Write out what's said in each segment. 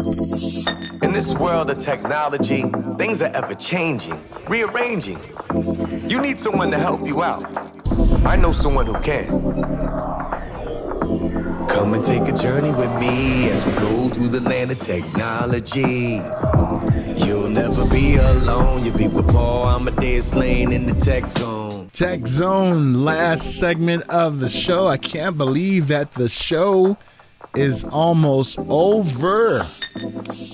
In this world of technology, things are ever changing, rearranging. You need someone to help you out. I know someone who can. Come and take a journey with me as we go through the land of technology. You'll never be alone. You'll be with Paul Amadeus Lane in the Tech Zone. Tech Zone, last segment of the show. I can't believe that the show is almost over.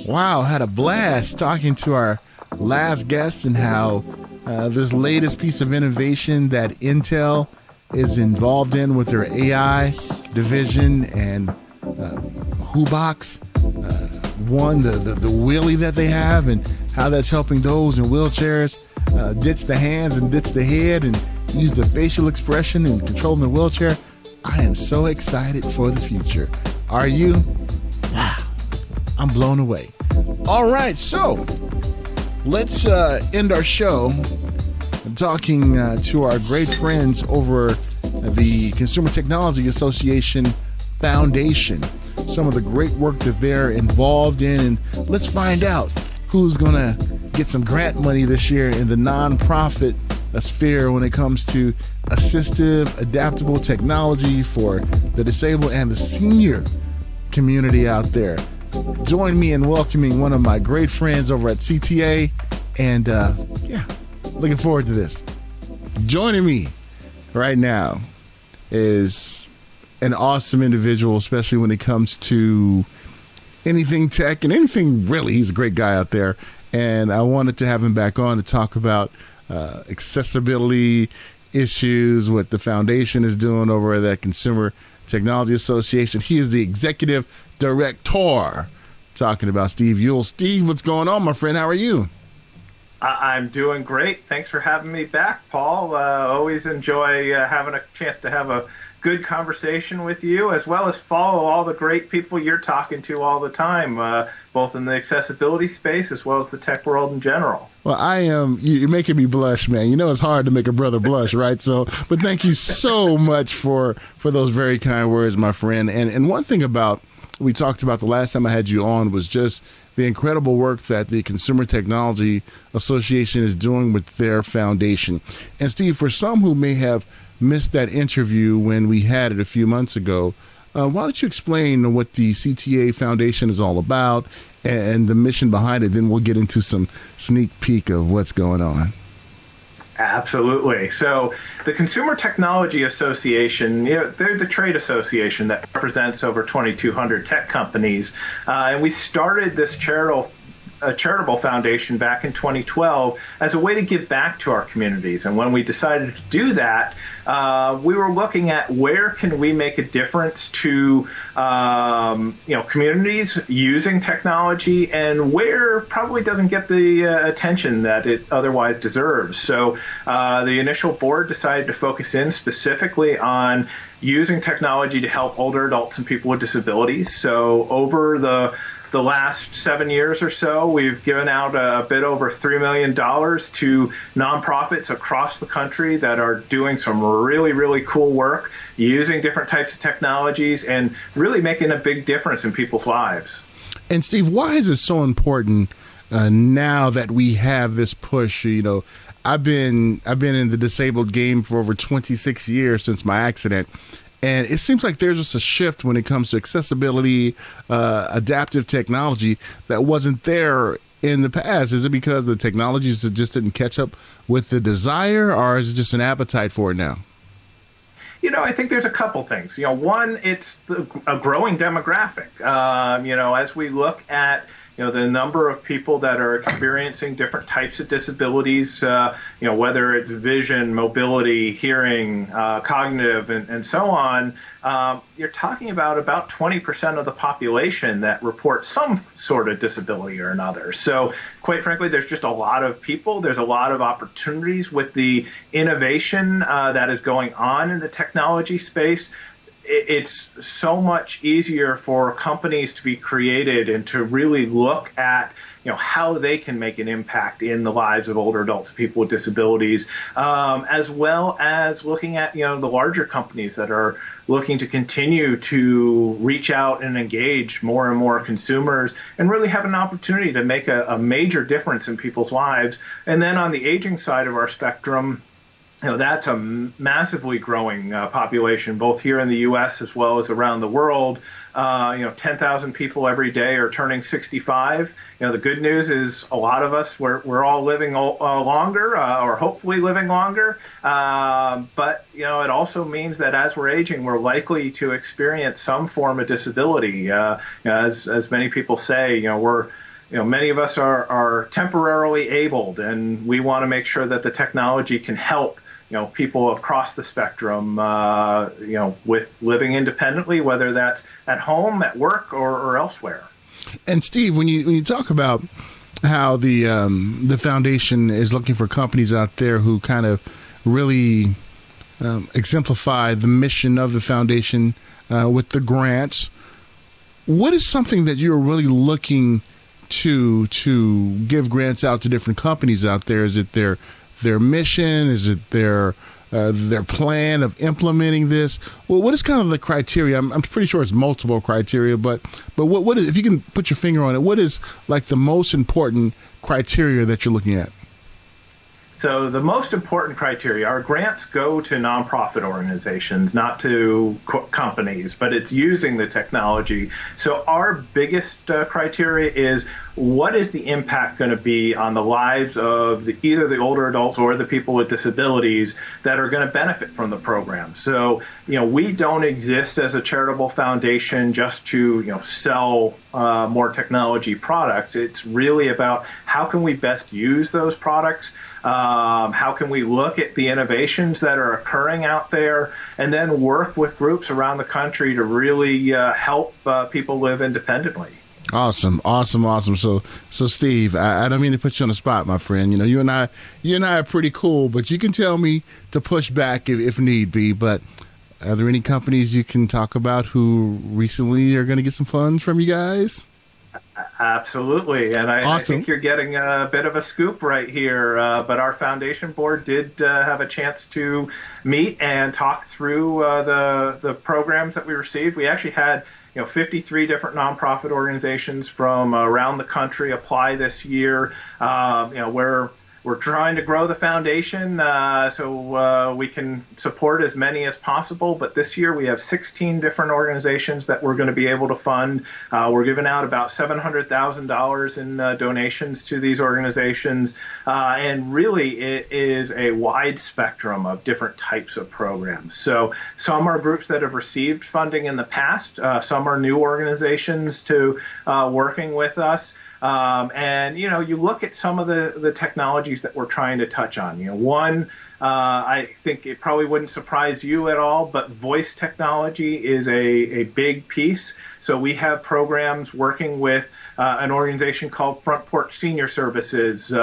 Wow, had a blast talking to our last guest and how this latest piece of innovation that Intel is involved in with their AI division and Hubox, the wheelie that they have, and how that's helping those in wheelchairs ditch the hands and ditch the head and use the facial expression and control the wheelchair. I am so excited for the future. Are you? Wow, I'm blown away. All right, so let's end our show talking to our great friends over the Consumer Technology Association Foundation. Some of the great work that they're involved in, and let's find out who's going to get some grant money this year in the nonprofit sphere when it comes to assistive, adaptable technology for the disabled and the senior community out there. Join me in welcoming one of my great friends over at CTA, and looking forward to this. Joining me right now is an awesome individual, especially when it comes to anything tech and anything really. He's a great guy out there, and I wanted to have him back on to talk about accessibility issues, what the foundation is doing over at that Consumer Technology Association. He is the executive director. Talking about Steve Ewell. Steve, what's going on, my friend? How are you? I'm doing great. Thanks for having me back, Paul. Always enjoy having a chance to have a good conversation with you, as well as follow all the great people you're talking to all the time, both in the accessibility space as well as the tech world in general. Well, I am. You're making me blush, man. You know it's hard to make a brother blush, right? So, but thank you so much for those very kind words, my friend. And one thing about we talked about the last time I had you on was just the incredible work that the Consumer Technology Association is doing with their foundation. And Steve, for some who may have missed that interview when we had it a few months ago, why don't you explain what the CTA Foundation is all about and the mission behind it? Then we'll get into some sneak peek of what's going on. Absolutely. So the Consumer Technology Association, they're the trade association that represents over 2,200 tech companies. And we started this charitable foundation back in 2012 as a way to give back to our communities. And when we decided to do that, we were looking at where can we make a difference to communities using technology, and where probably doesn't get the attention that it otherwise deserves. So the initial board decided to focus in specifically on using technology to help older adults and people with disabilities. So over the last 7 years or so, we've given out a bit over $3 million to nonprofits across the country that are doing some really, really cool work using different types of technologies and really making a big difference in people's lives. And Steve, why is it so important now that we have this push? I've been in the disabled game for over 26 years since my accident. And it seems like there's just a shift when it comes to accessibility, adaptive technology that wasn't there in the past. Is it because the technologies just didn't catch up with the desire, or is it just an appetite for it now? I think there's a couple things. One, it's a growing demographic. As we look at the number of people that are experiencing different types of disabilities, whether it's vision, mobility, hearing, cognitive, and so on, you're talking about 20% of the population that report some sort of disability or another. So quite frankly, there's just a lot of people. There's a lot of opportunities with the innovation that is going on in the technology space. It's so much easier for companies to be created and to really look at how they can make an impact in the lives of older adults, people with disabilities, as well as looking at, the larger companies that are looking to continue to reach out and engage more and more consumers and really have an opportunity to make a major difference in people's lives. And then on the aging side of our spectrum, that's a massively growing population, both here in the U.S. as well as around the world. 10,000 people every day are turning 65. The good news is a lot of us, we're all living longer, or hopefully living longer. But it also means that as we're aging, we're likely to experience some form of disability. As many people say, many of us are temporarily abled, and we want to make sure that the technology can help people across the spectrum, with living independently, whether that's at home, at work, or elsewhere. And Steve, when you talk about how the foundation is looking for companies out there who kind of really exemplify the mission of the foundation with the grants, what is something that you're really looking to give grants out to different companies out there? Is it their mission? Is it their plan of implementing this? Well, what is kind of the criteria? I'm pretty sure it's multiple criteria, but what is, if you can put your finger on it, what is like the most important criteria that you're looking at? So the most important criteria, our grants go to nonprofit organizations, not to companies, but it's using the technology. So our biggest criteria is, what is the impact going to be on the lives of either the older adults or the people with disabilities that are going to benefit from the program? So, we don't exist as a charitable foundation just to, sell more technology products. It's really about how can we best use those products? How can we look at the innovations that are occurring out there, and then work with groups around the country to really help people live independently? Awesome. So Steve, I don't mean to put you on the spot, my friend. You and I are pretty cool, but you can tell me to push back if need be. But are there any companies you can talk about who recently are going to get some funds from you guys? Absolutely, and I think you're getting a bit of a scoop right here. But our foundation board did have a chance to meet and talk through the programs that we received. We actually had 53 different nonprofit organizations from around the country apply this year. We're trying to grow the foundation so we can support as many as possible. But this year we have 16 different organizations that we're going to be able to fund. We're giving out about $700,000 in donations to these organizations. And really it is a wide spectrum of different types of programs. So some are groups that have received funding in the past. Some are new organizations to working with us. And you look at some of the technologies that we're trying to touch on. One, I think it probably wouldn't surprise you at all, but voice technology is a big piece. So we have programs working with an organization called Front Porch Senior Services,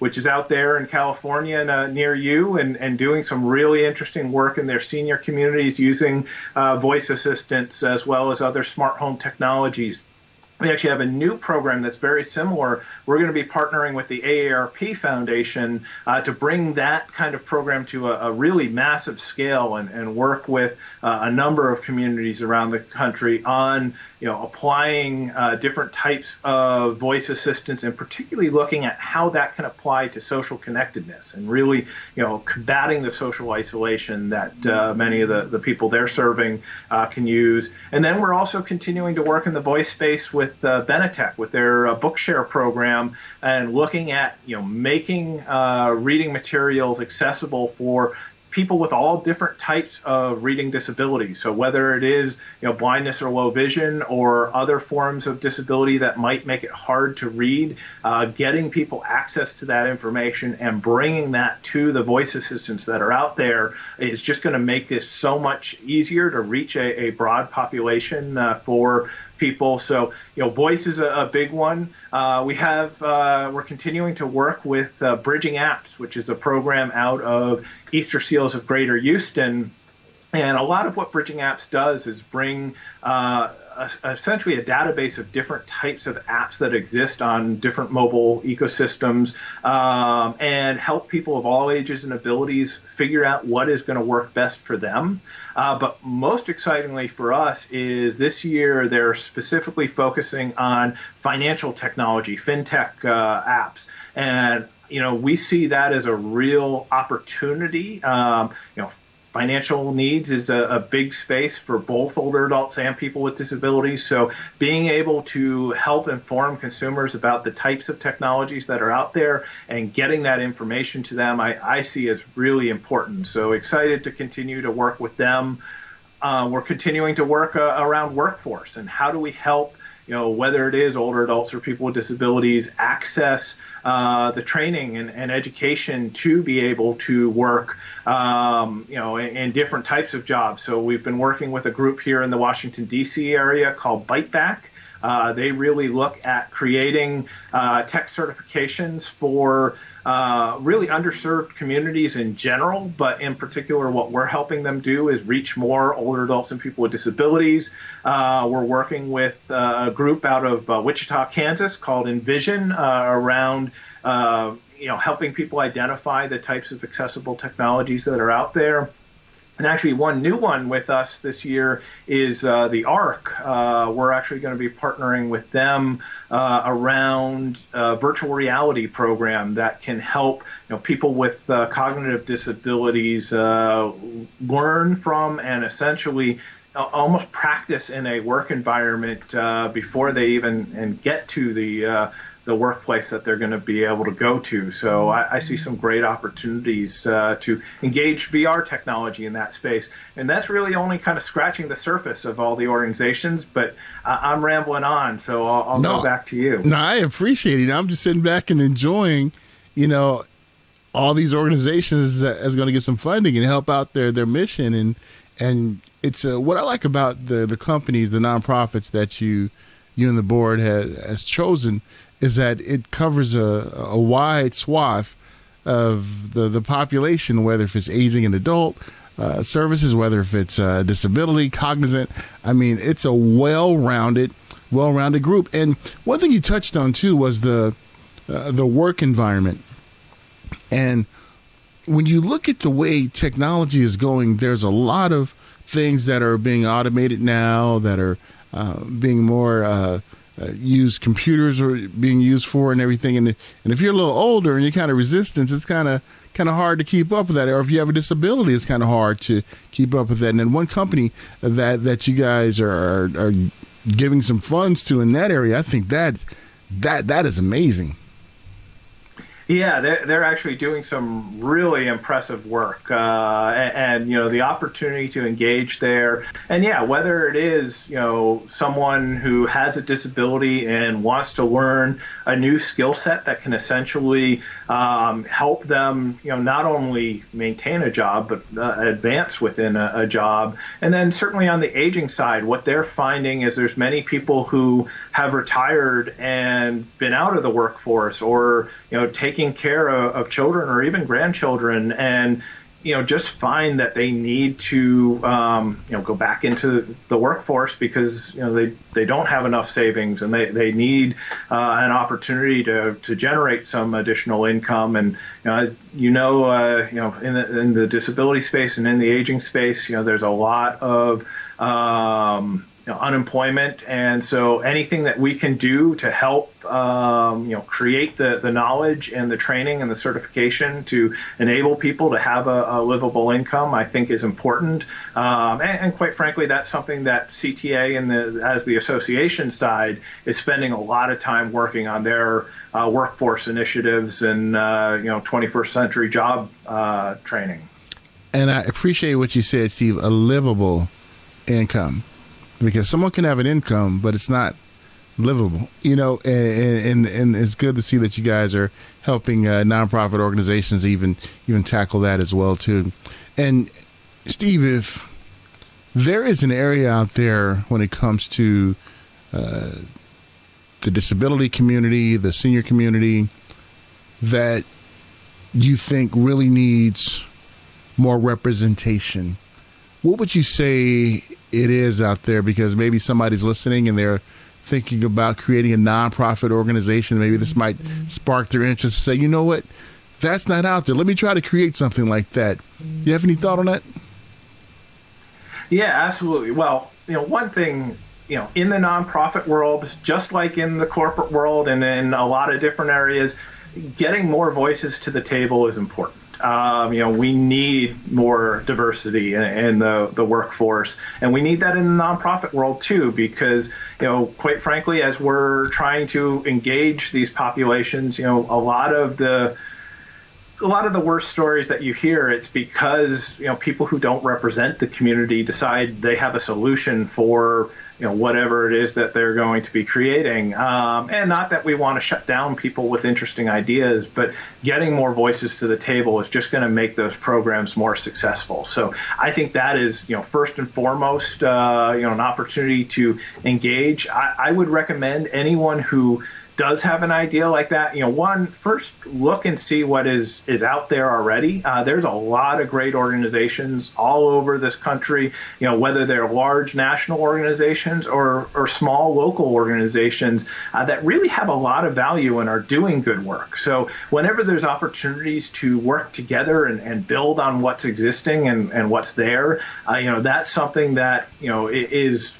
which is out there in California and near you, and doing some really interesting work in their senior communities using voice assistants as well as other smart home technologies. We actually have a new program that's very similar. We're going to be partnering with the AARP Foundation to bring that kind of program to a really massive scale and work with a number of communities around the country on applying different types of voice assistance, and particularly looking at how that can apply to social connectedness and really combating the social isolation that many of the people they're serving can use. And then we're also continuing to work in the voice space with Benetech with their Bookshare program, and looking at making reading materials accessible for people with all different types of reading disabilities. So whether it is blindness or low vision or other forms of disability that might make it hard to read, getting people access to that information and bringing that to the voice assistants that are out there is just going to make this so much easier to reach a broad population for people. So, voice is a big one. We're continuing to work with Bridging Apps, which is a program out of Easter Seals of Greater Houston. And a lot of what Bridging Apps does is bring essentially a database of different types of apps that exist on different mobile ecosystems, and help people of all ages and abilities figure out what is going to work best for them. But most excitingly for us is this year they're specifically focusing on financial technology, fintech apps. And we see that as a real opportunity. Financial needs is a big space for both older adults and people with disabilities. So being able to help inform consumers about the types of technologies that are out there and getting that information to them, I see as really important. So excited to continue to work with them. We're continuing to work around workforce and how do we help, whether it is older adults or people with disabilities, access the training and education to be able to work, in different types of jobs. So we've been working with a group here in the Washington, D.C. area called Bite Back. They really look at creating tech certifications for really underserved communities in general, but in particular what we're helping them do is reach more older adults and people with disabilities. We're working with a group out of Wichita, Kansas called Envision around helping people identify the types of accessible technologies that are out there. And actually, one new one with us this year is the ARC. We're actually going to be partnering with them around a virtual reality program that can help people with cognitive disabilities learn from and essentially almost practice in a work environment before they even get to the workplace that they're going to be able to go to. So I see some great opportunities to engage VR technology in that space. And that's really only kind of scratching the surface of all the organizations, but I'm rambling on, so I'll go back to you. No, I appreciate it. I'm just sitting back and enjoying, all these organizations that is going to get some funding and help out their mission. And it's what I like about the companies, the nonprofits that you and the board has chosen is that it covers a wide swath of the population, whether if it's aging and adult services, whether if it's disability, cognizant. I mean, it's a well-rounded group. And one thing you touched on too was the work environment. And when you look at the way technology is going, there's a lot of things that are being automated now that are being more used. Computers are being used for and everything. And if you're a little older and you're kind of resistant, it's kind of hard to keep up with that. Or if you have a disability, it's kind of hard to keep up with that. And then one company that you guys are giving some funds to in that area, I think that is amazing. Yeah, they're actually doing some really impressive work, and the opportunity to engage there, and whether it is someone who has a disability and wants to learn a new skill set that can essentially help them not only maintain a job but advance within a job, and then certainly on the aging side, what they're finding is there's many people who have retired and been out of the workforce or taking care of children or even grandchildren, and just find that they need to go back into the workforce because they don't have enough savings, and they need an opportunity to generate some additional income. And as in the disability space and in the aging space, there's a lot of unemployment, and so anything that we can do to help create the knowledge and the training and the certification to enable people to have a livable income, I think is important. And quite frankly, that's something that CTA and as the association side is spending a lot of time working on their workforce initiatives and 21st century job training. And I appreciate what you said, Steve, a livable income. Because someone can have an income, but it's not livable, and it's good to see that you guys are helping nonprofit organizations even tackle that as well too. And Steve, if there is an area out there when it comes to the disability community, the senior community, that you think really needs more representation, what would you say it is out there? Because maybe somebody's listening and they're thinking about creating a nonprofit organization. Maybe this might spark their interest to say, you know what, that's not out there. Let me try to create something like that. You have any thought on that? Yeah, absolutely. Well, one thing, in the nonprofit world, just like in the corporate world and in a lot of different areas, getting more voices to the table is important. We need more diversity in the workforce, and we need that in the nonprofit world too, because, quite frankly, as we're trying to engage these populations, a lot of the worst stories that you hear, it's because, people who don't represent the community decide they have a solution for, whatever it is that they're going to be creating. And not that we want to shut down people with interesting ideas, but getting more voices to the table is just going to make those programs more successful. So I think that is, first and foremost, an opportunity to engage. I would recommend anyone who does have an idea like that, first look and see what is out there already. There's a lot of great organizations all over this country, whether they're large national organizations or small local organizations that really have a lot of value and are doing good work. So whenever there's opportunities to work together and build on what's existing and what's there, that's something that, is,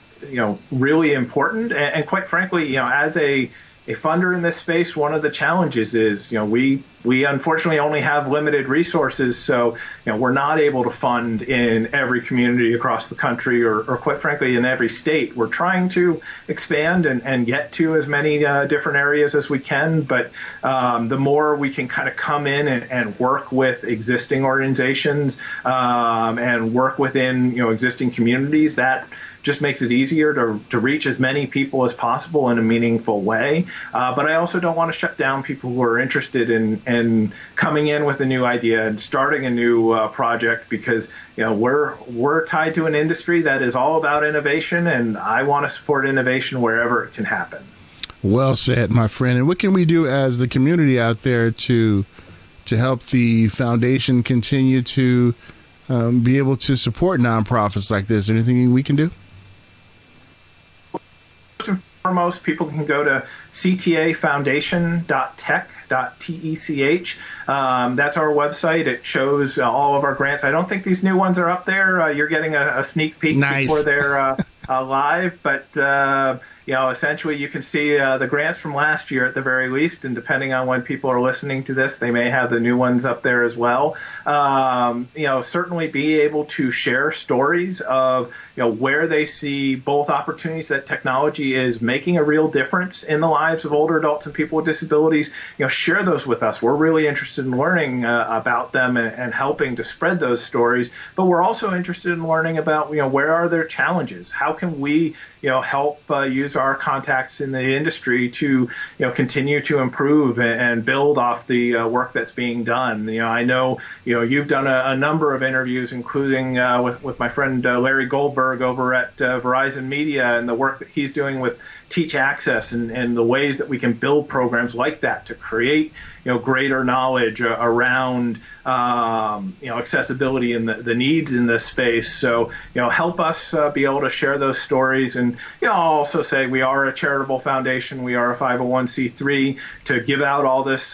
really important. And quite frankly, as a funder in this space, one of the challenges is, we unfortunately only have limited resources. So, we're not able to fund in every community across the country or quite frankly, in every state. We're trying to expand and get to as many different areas as we can. But the more we can kind of come in and work with existing organizations and work within, existing communities, that just makes it easier to reach as many people as possible in a meaningful way. But I also don't want to shut down people who are interested in coming in with a new idea and starting a new project, because we're tied to an industry that is all about innovation, and I want to support innovation wherever it can happen. Well said, my friend. And what can we do as the community out there to help the foundation continue to be able to support nonprofits like this? Anything we can do? First and foremost, people can go to ctafoundation.tech. .tech. That's our website. It shows all of our grants. I don't think these new ones are up there. You're getting a sneak peek before they're live, but essentially you can see the grants from last year at the very least, and depending on when people are listening to this, they may have the new ones up there as well. Certainly be able to share stories of where they see both opportunities that technology is making a real difference in the lives of older adults and people with disabilities. Share those with us. We're really interested in learning about them and helping to spread those stories. But we're also interested in learning about where are their challenges? How can we help use our contacts in the industry to continue to improve and build off the work that's being done. I know you've done a number of interviews, including with my friend Larry Goldberg over at Verizon Media, and the work that he's doing with Teach Access and the ways that we can build programs like that to create greater knowledge around accessibility and the needs in this space. So help us be able to share those stories. And I'll also say we are a charitable foundation. We are a 501c3 to give out all this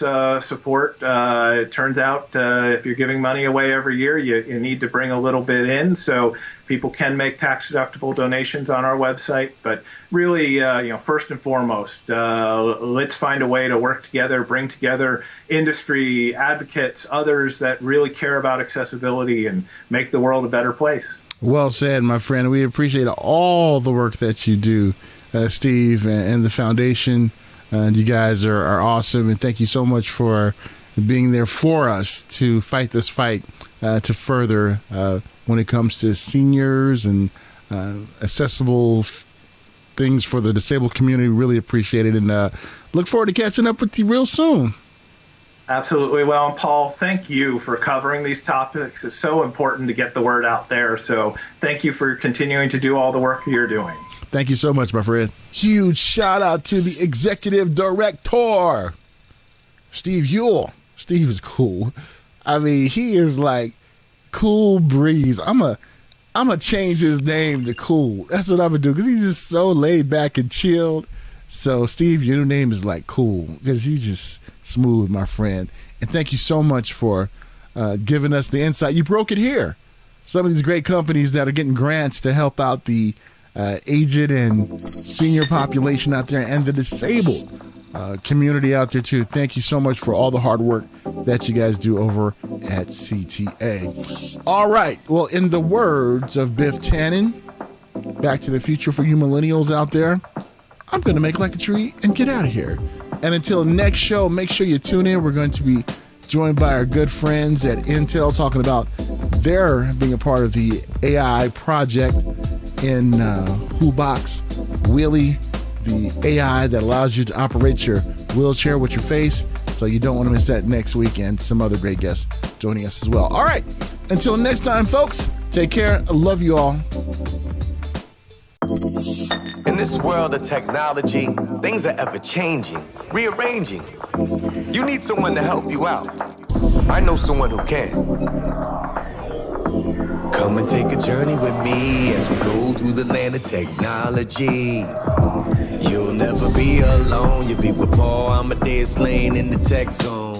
support. It turns out if you're giving money away every year, you need to bring a little bit in. So people can make tax-deductible donations on our website, but really, first and foremost, let's find a way to work together, bring together industry, advocates, others that really care about accessibility and make the world a better place. Well said, my friend. We appreciate all the work that you do, Steve, and the foundation. You guys are awesome, and thank you so much for being there for us to fight this fight to further when it comes to seniors and accessible things for the disabled community. Really appreciate it, and look forward to catching up with you real soon. Absolutely. Well, and Paul, thank you for covering these topics. It's so important to get the word out there. So thank you for continuing to do all the work that you're doing. Thank you so much, my friend. Huge shout out to the executive director, Steve Ewell. Steve is cool. I mean, he is like cool breeze. I'm a I'm going to change his name to Cool. That's what I'm going to do because he's just so laid back and chilled. So, Steve, your new name is like Cool because you just smooth, my friend. And thank you so much for giving us the insight. You broke it here. Some of these great companies that are getting grants to help out the aged and senior population out there and the disabled community out there too. Thank you so much for all the hard work that you guys do over at CTA. All right. Well, in the words of Biff Tannen, Back to the Future for you millennials out there, I'm going to make like a tree and get out of here. And until next show, make sure you tune in. We're going to be joined by our good friends at Intel talking about their being a part of the AI project in Hubox Willie, the AI that allows you to operate your wheelchair with your face. So you don't want to miss that next week, and some other great guests joining us as well. All right. Until next time, folks, take care. I love you all. In this world of technology, things are ever changing, rearranging. You need someone to help you out. I know someone who can. Come and take a journey with me as we go through the land of technology. You'll never be alone. You'll be with Paul Amadeus Lane in the tech zone.